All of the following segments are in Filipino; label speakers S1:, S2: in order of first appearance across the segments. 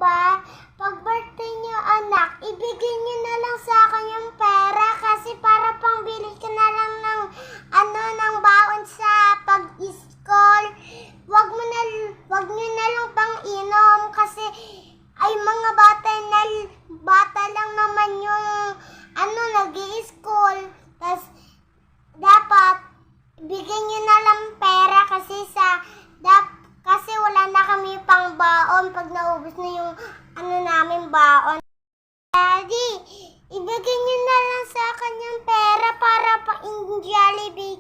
S1: ba? Pag birthday niyo, anak, ibigay niyo na lang sa akin yung pera kasi para pangbili ka na lang ng ng baon sa pag-school. Wag niyo na lang pang inom kasi ay mga bata lang naman yung nag-i-school. Tas dapat bigyan niyo na lang pera kasi wala na kami pang baon pag naubos na yung namin baon. Daddy, ibigay niyo na lang sa akin yung pera para pa-Jollibee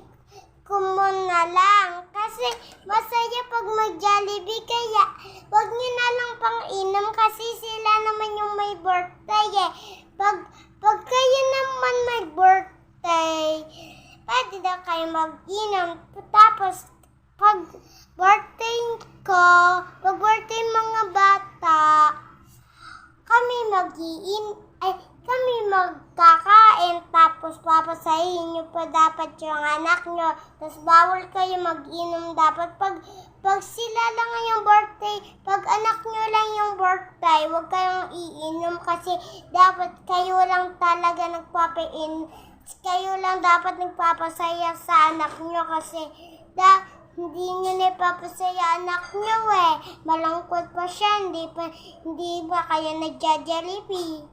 S1: ko muna lang. Kasi masaya pag mag-Jollibee, kaya wag niyo na lang pang inom kasi sila naman yung may birthday eh. Pag kayo naman may birthday, pwede na kayo mag-inom. Tapos, pag birthday mga bata, kami magkakain, tapos papasahin niyo pa dapat yung anak niyo. Tapos bawal kayo mag-inom dapat pag sila lang yung birthday, pag anak niyo lang yung birthday, huwag kayong iinom kasi dapat kayo lang talaga kayo lang dapat nagpapasaya sa anak niyo kasi hindi niyo napapasaya anak niyo eh. Malungkot pa siya, hindi pa kayo nagja-Jollibee.